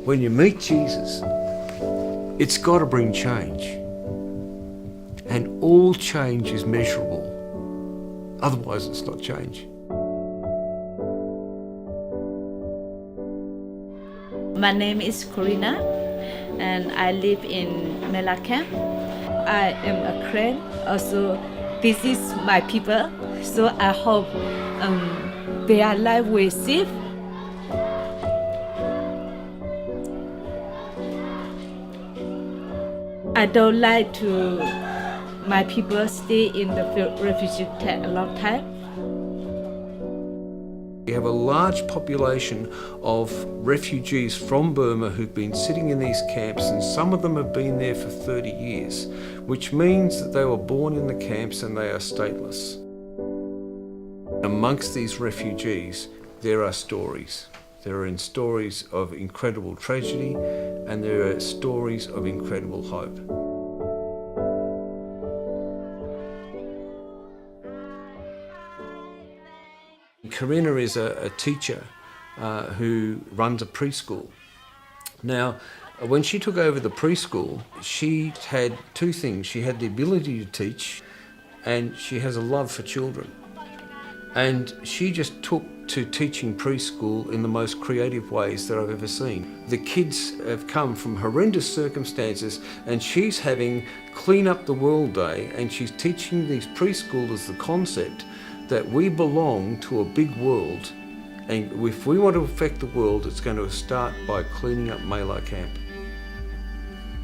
When you meet Jesus, it's got to bring change. And all change is measurable. Otherwise, it's not change. My name is Corina, and I live in Mela Camp. I am a Korean. Also, this is my people. So I hope their life will safe. I don't like to my people stay in the refugee camp a long time. We have a large population of refugees from Burma who've been sitting in these camps, and some of them have been there for 30 years, which means that they were born in the camps and they are stateless. Amongst these refugees, there are stories. There are stories of incredible tragedy, and there are stories of incredible hope. Corina is a teacher who runs a preschool. Now, when she took over the preschool, she had two things. She had the ability to teach, and she has a love for children. And she just took to teaching preschool in the most creative ways that I've ever seen. The kids have come from horrendous circumstances, and she's having Clean Up the World Day, and she's teaching these preschoolers the concept that we belong to a big world, and if we want to affect the world, it's going to start by cleaning up Mela Camp.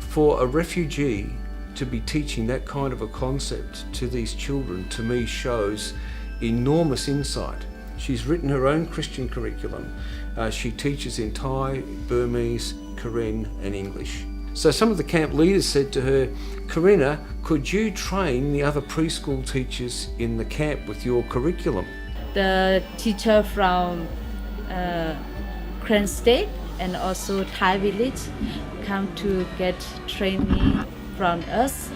For a refugee to be teaching that kind of a concept to these children, to me, shows enormous insight. She's written her own Christian curriculum. She teaches in Thai, Burmese, Karen and English. So some of the camp leaders said to her, Corina, could you train the other preschool teachers in the camp with your curriculum? The teacher from Karen State and also Thai village come to get training from us.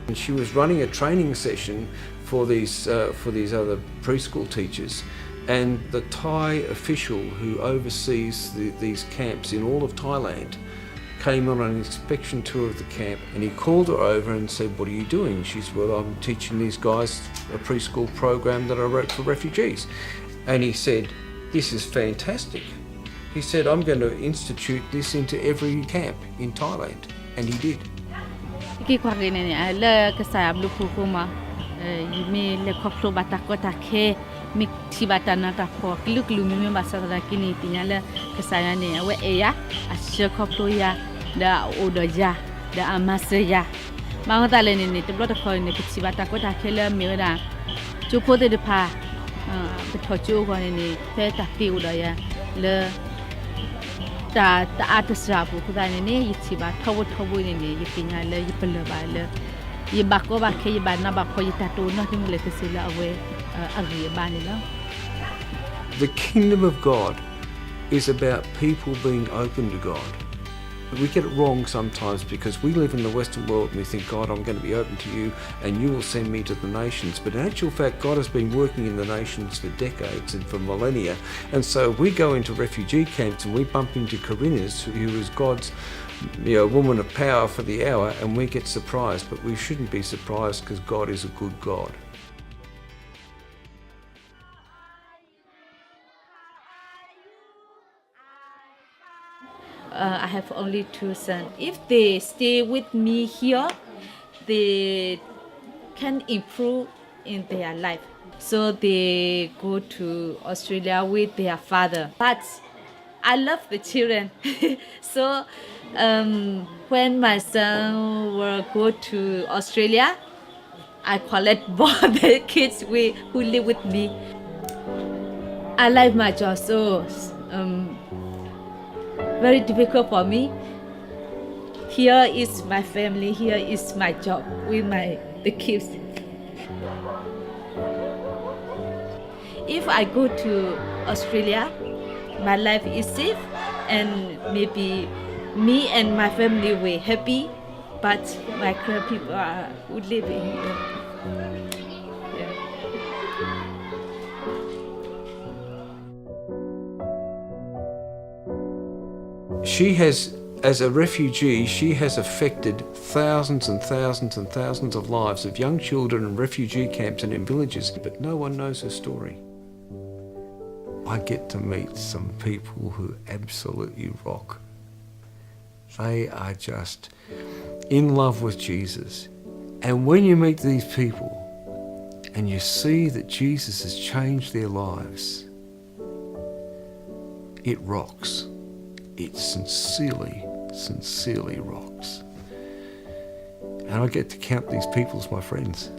And she was running a training session for these other preschool teachers, and the Thai official who oversees these camps in all of Thailand came on an inspection tour of the camp, and he called her over and said, what are you doing? She said, well, I'm teaching these guys a preschool program that I wrote for refugees. And he said, this is fantastic. He said, I'm going to institute this into every camp in Thailand. And he did. Da odoja da amasya mangata le ni te blot ko ni pchibata ko ta khela me da chu pho de pha pe tho chu ko ni pe ta ti odoya le ta atasra bu ko da ni yichi ba tho bu ni yipinya le yiple ba le yiba ko ba khe yiba na ba ko yita to no ti le se la awe ari ba ni la. The kingdom of God is about people being open to God. We get it wrong sometimes because we live in the Western world and we think, God, I'm going to be open to you and you will send me to the nations. But in actual fact, God has been working in the nations for decades and for millennia. And so we go into refugee camps and we bump into Corina's, who is God's woman of power for the hour, and we get surprised. But we shouldn't be surprised because God is a good God. I have only two sons. If they stay with me here, they can improve in their life. So they go to Australia with their father. But I love the children. So when my son will go to Australia, I collect both the kids who live with me. I like my job, so very difficult for me. Here is my family, here is my job with the kids. If I go to Australia, my life is safe and maybe me and my family will happy, but my current people would live in here. she has, as a refugee, she has affected thousands and thousands and thousands of lives of young children in refugee camps and in villages, but no one knows her story. I get to meet some people who absolutely rock. They are just in love with Jesus. And when you meet these people and you see that Jesus has changed their lives, it rocks. It sincerely, sincerely rocks. And I get to count these people as my friends.